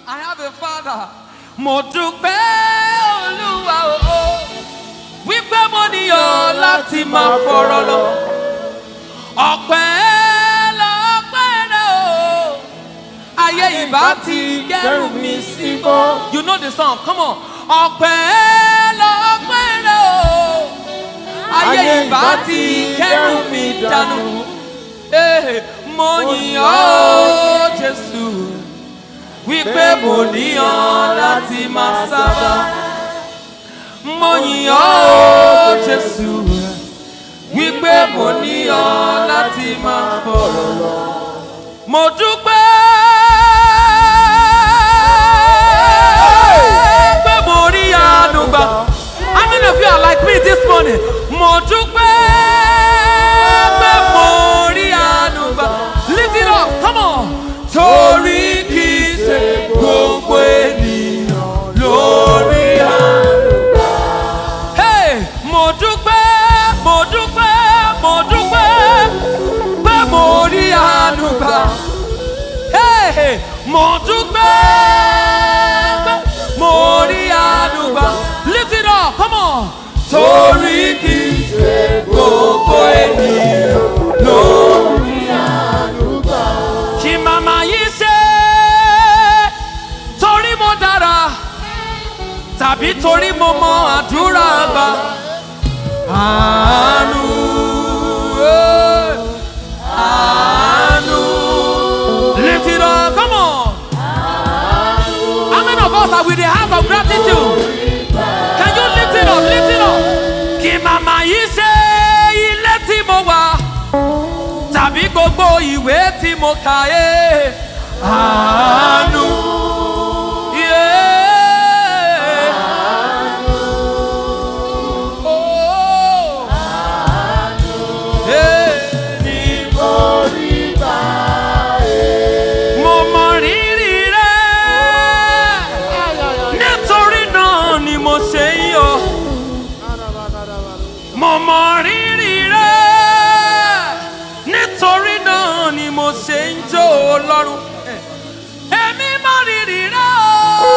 I have a father. Mo dúpẹ́ Olúwa o. Wípé mo níyàn láti máa fọ̀rọ̀ lọ. Ọpẹ́ lọ́pẹ́ rẹ̀ o. Ayé ìbá ti kẹ́rù mi síbọ̀. You know the song, come on. Ọpẹ́ lọ́pẹ́ rẹ̀ o. Ayé ìbá ti kẹ́rù mi dànù. Mo yìn ọ́ Jésù. Wípé mo níyàn láti máa sábà. Mo yìn ọ́ Jésù. Wípé mo níyàn láti máa fọ̀rọ̀ lọ. Mo dúpẹ́ pé mo rí àánú gbà. How many of you are like me this morning? Mo dúpẹ́ pé mo rí àánú gbà. Lift it up, come on. Torí kì í ṣe gbogbo ènìyàn lórí àánú gbà. Hey, mo dúpẹ́, mo dúpẹ́, mo dúpẹ́ pé mo rí àánú gbà. Hey, mo dúpẹ́ pé mo rí àánú gbà. Lift it up, come on. Torí kì í ṣe gbogbo ènìyàn lórí àánú gbà. Kí màmá yìí ṣe torí mo dára tàbí torí mo mọ àdúrà gbà. Àánú, àánú. Lift it up, come on. How many of us are with the heart of gratitude? Can you lift it up, lift it up? Kí màmá yìí ṣe ilé tí mo wà tàbí gbogbo ìwé tí mo kà é. Àánú. Mo mọ rírì rẹ̀, nítorí náà ni mo ṣe ń jó Ọlọ́run. Èmi mọ rírì rẹ̀ o,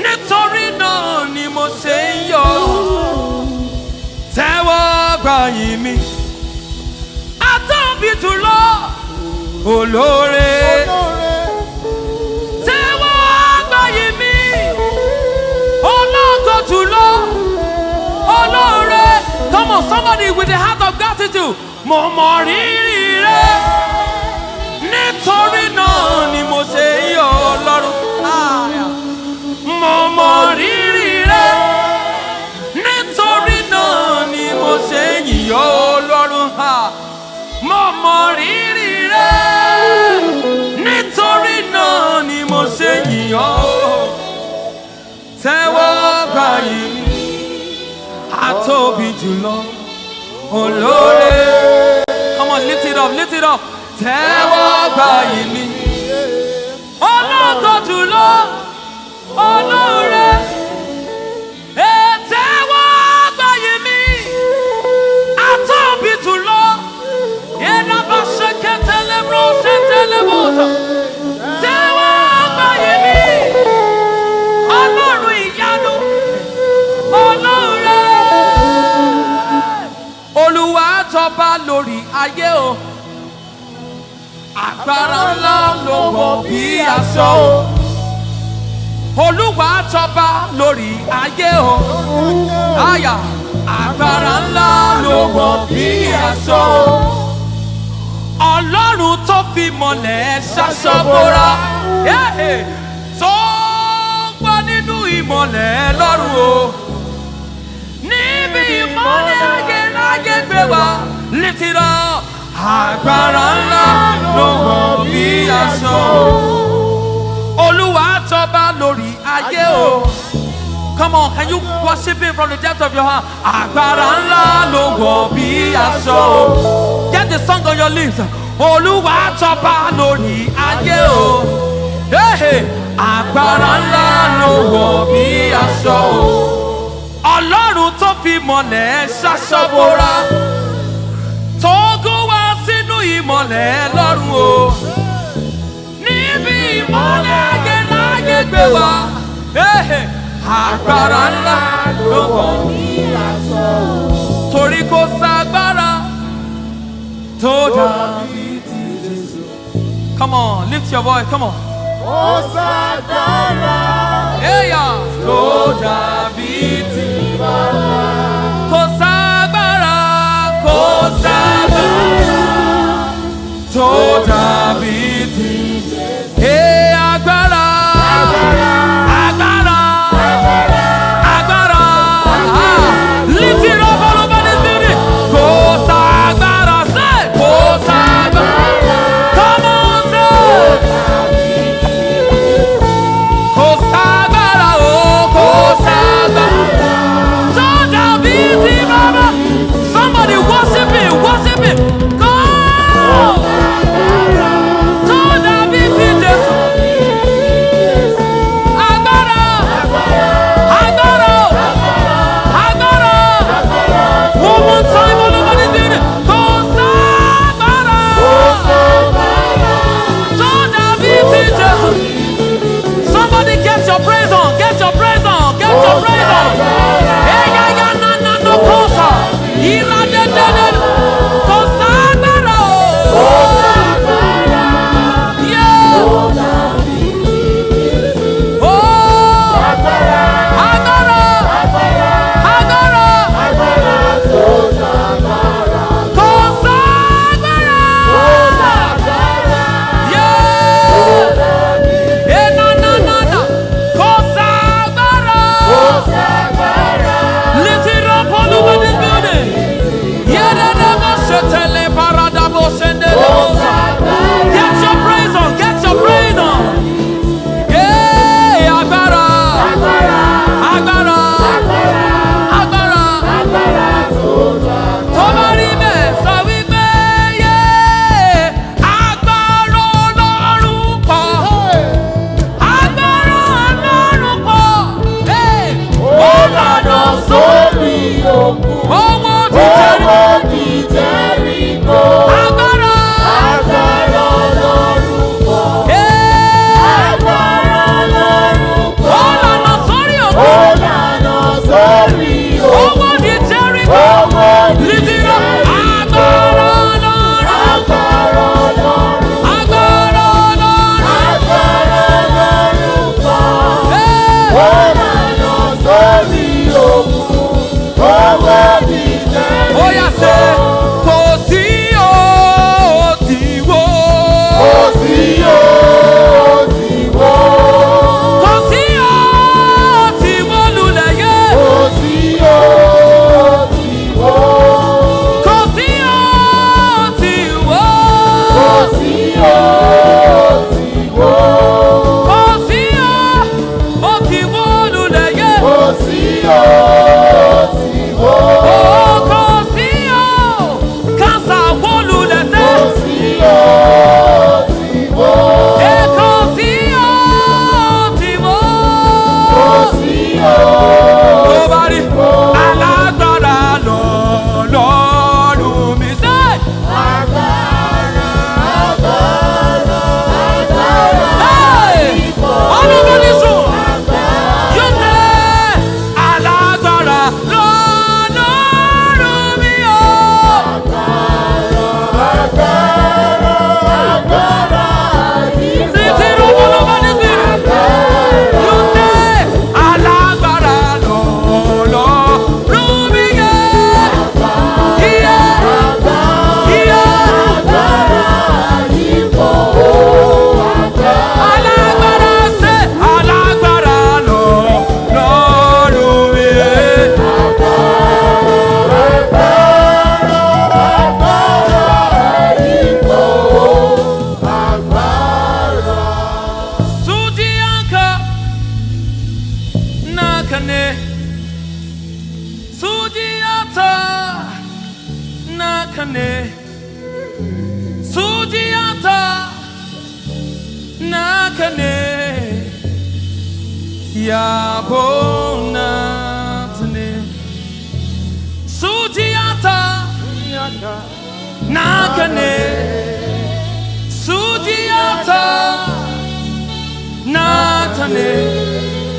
nítorí náà ni mo ṣe ń yọ̀. Tẹ́wọ́ gbà yìn mi, àtọ́bí jùlọ olóore. Tẹ́wọ́ gbà yìn mi, ológo jùlọ olóore. Come on, somebody with the heart of gratitude. Mo mọ rírì rẹ̀, nítorí náà ni mo ṣe yọ̀ Ọlọ́run. Mo mọ rírì rẹ̀, nítorí náà ni mo ṣe yìn Ọlọ́run. Mo mọ rírì rẹ̀, nítorí náà ni mo ṣe yìn Ọlọ́run. Tẹ́wọ́ gbà yìn mi, àtóbi jùlọ olóore. Come on, lift it up, lift it up. Tẹ́wọ́ gbà yìn mi, ológo jùlọ olóore. Tẹ́wọ́ gbà yìn mi, àtóbi jùlọ. Ìdábà ṣe kẹtẹlẹbọ ṣe tẹlẹbọ. Tẹ́wọ́ gbà yìn mi, Ọlọ́run ìyanu olóore. Olúwa jọba lórí ayé o. Agbára ńlá ló wọ̀ bí aṣọ o. Olúwa jọba lórí ayé o. Àyà agbára ńlá ló wọ̀ bí aṣọ o. Ọlọ́run tó fi mọ̀lẹ̀ ṣaṣọ bora. Tó gbọ́ nínú ìmọ̀lẹ̀ lọ́run o. Níbi ìmọ̀lẹ̀ ayé gbé wa. Lift it up. Agbára ńlá ló wọ̀ bí aṣọ. Olúwa jọba lórí ayé o. Come on, can you worship him from the depth of your heart? Agbára ńlá ló wọ̀ bí aṣọ. Get the song on your lips. Olúwa jọba lórí ayé o. Agbára ńlá ló wọ̀ bí aṣọ. Ọlọ́run tó fi mọ̀lẹ̀ ṣaṣọ bora. Tó gún wá sínú ìmọ̀lẹ̀ lọ́run o. Níbi ìmọ̀lẹ̀ gẹ̀lá gbé wa. Agbára ńlá ló wọ̀ ní aṣọ. Torí kò ságbára tó dàbí ti Jésù. Come on, lift your voice, come on. Kò ságbára tó dàbí ti Baba. Kò ságbára tó dàbí ti Jésù. Agbára. Lift it up all over this building. Kò ságbára, say. Kò ságbára. Come on, say. Kò ságbára, oh, kò ságbára. Tó dàbí ti Baba. Somebody worship him, worship him. Go. Tó dàbí ti Jésù. Time all over this building. Kò ságbára. Tó dàbí ti Jésù. Somebody get your praise on, get your praise on, get your praise on. Hey, no cosa. Ila de. Kò ságbára. Yeah. Oh. Agbára. Get your praise on, get your praise on. Yeah, agbára. Tó bá rí bẹ́ẹ̀ sọ wípé agbára Ọlọ́run pọ̀. Agbára Ọlọ́run pọ̀. Ó lànà sórí òkun. Owó ti Jẹ́ríkò. Agbára Ọlọ́run pọ̀. Agbára Ọlọ́run pọ̀. Ó lànà sórí òkun. Owó ti Jẹ́ríkò. Lìdìrọ̀. Agbára Ọlọ́run. Agbára Ọlọ́run pọ̀. Ó lànà sórí òkun. Owó ti Jẹ́ríkò. Ó yá ṣe. Kò sí o ti wo. Kò sí o ti wo. Kò sí o ti wo lulẹ̀ yẹ. Kò sí o ti wo. Kò sí o ti wo. Kò sí o ti wo. Kò sí o ti wo lulẹ̀ yẹ. Kò sí o ti wo. Kò sí o kásá wo lulẹ̀ sẹ́. Kò sí o ti wo. Kò sí o ti wo. Kò sí o tó bá rí alágbára lọ́lọ́run mi sẹ́. Agbára. All over this room. You say alágbára lọ́lọ́run mi o. Sit it all over this building. You say alágbára lọ́lọ́run mi o. Alágbára ṣe alágbára lọ́lọ́run mi o. Sujianka nakane. Sujiata nakane. Sujiata nakane. Yabonatne. Sujiata nakane. Sujiata natane.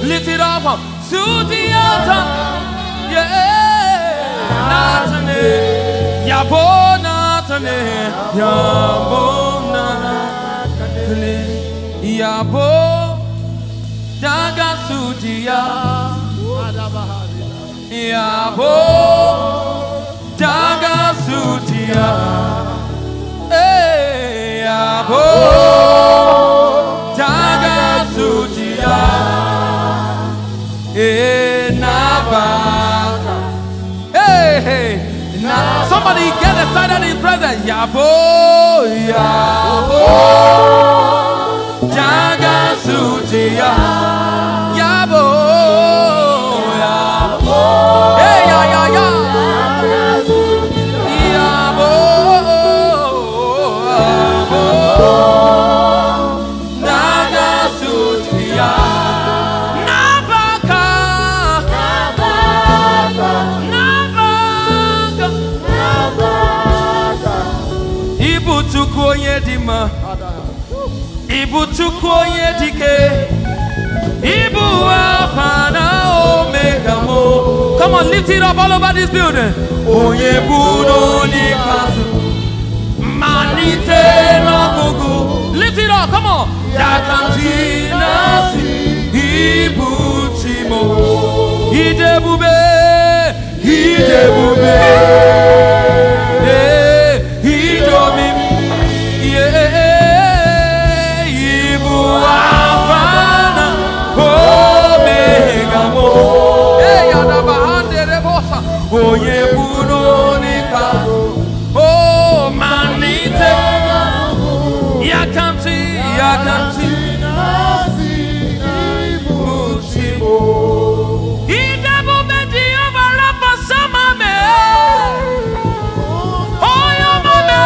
Lift it up to the altar. Yeah, Natane, Yabo Natane, Yabo Natane, Yabo Daga Sudia, Yabo Daga Sudia, Yabo Daga Sudia. Hey, somebody get excited in presence. Yabo, Yabo, Jaga Sujiya. Yabo, Yabo, hey, ya. Yabo, Jaga Sujiya. Ibutuku onye dike, Ibu Alpha na Omega mo. Come on, lift it up all over this building. Onye budo ni kasu, manite no gugu. Lift it up, come on. Yakanti nasi, Ibutimo, Idebube, Idebube, Idomi. Oye buronika, oh manite, yakanti, ibuchimo. Idebo bedi ovara pasama me, oyo mame,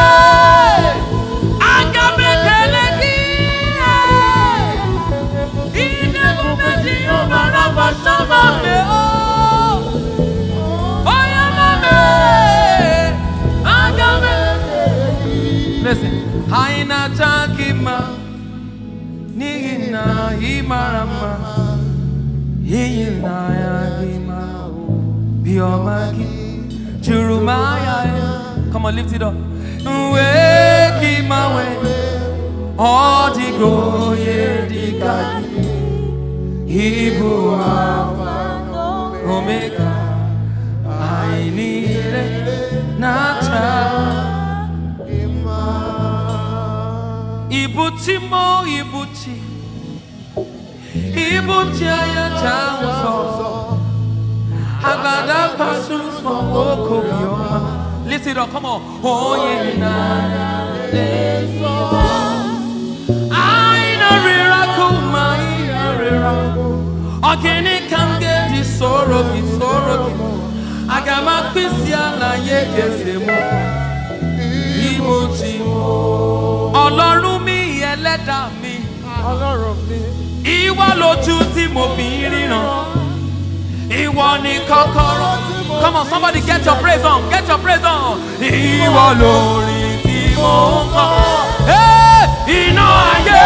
agabe keledi. Idebo bedi ovara pasama me. Listen, Haina Takima, Nigina, Imarama, Hina Yagima, Biomaki, Churumaya. Come on, lift it up. Wake my way, all the go, yeah, the God, Ibu Alpha, Omega, I need it, not Ibutimo, Ibuti ayachawo. Agada pasus for Okobioma. Lift it up, come on. Oh yeah, I know miracle, my miracle. Organic can get this sorrow. I got my Christiana, yekesemo. Ibutimo. Ọlọ́run mi ẹlẹ́dà mi, ìwọ lójú tí mo fi ríran, ìwọ ni kọ́kọ́rọ́. Come on, somebody get your praise on, ìwọ lórí tí mo ń kọ́. Iná ayé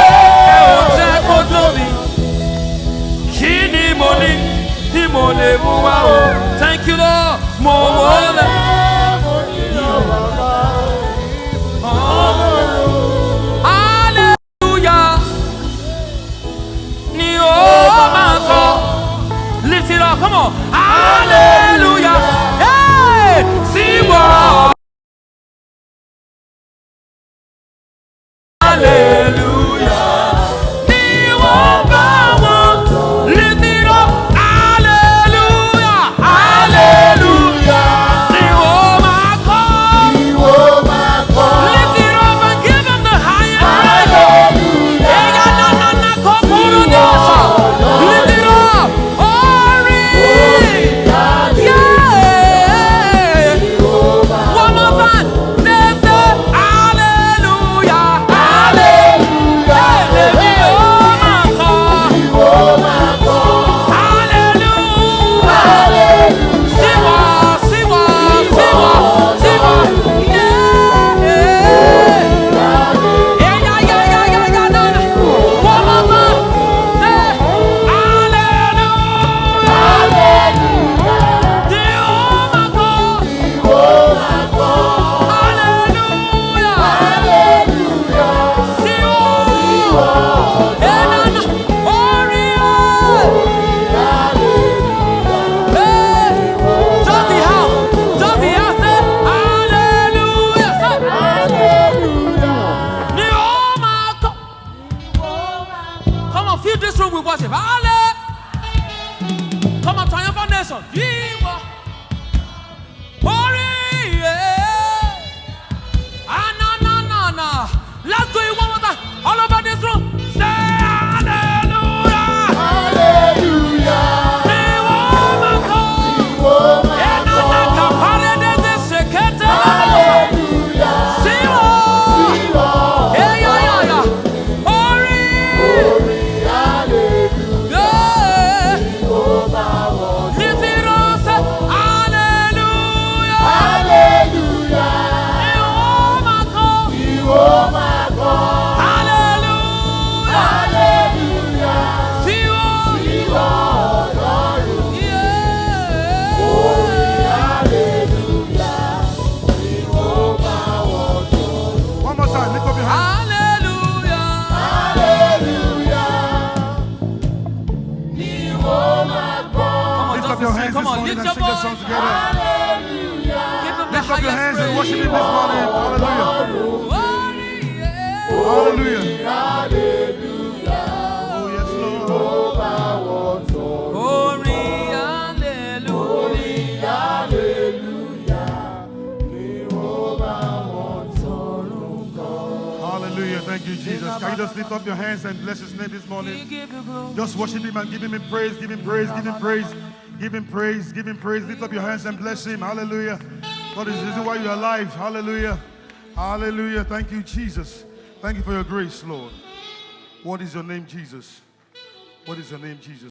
ò jẹ́ kó tóbi, kí ni mo ní tí mo lè mú wá o? Thank you Lord, mo wọlé. Lift it up, come on. Hallelujah. Hey, see what? Hallelujah. Lift it up. Hallelujah. Hallelujah. Lift it up and give him the highest praise. Lift it up. fill this room with worship. Hallelujah. Come on, triumphant nation. Viva. Hurry, yeah. Ah, na, na, na, na. Let's do it one more time. All over this room. Say hallelujah. Hallelujah. Come on, lift your voice. Hallelujah. Lift up your hands and worship Him this morning. Hallelujah. Hallelujah. Oh, yes, Lord. Hallelujah. Thank you, Jesus. Can you just lift up your hands and bless His name this morning? Just worship Him and give Him praise, give Him praise, give Him praise. Give Him praise, give Him praise. Lift up your hands and bless Him. Hallelujah. God is the reason why you're alive. Hallelujah. Hallelujah. Thank you, Jesus. Thank you for your grace, Lord. What is your name, Jesus? What is your name, Jesus?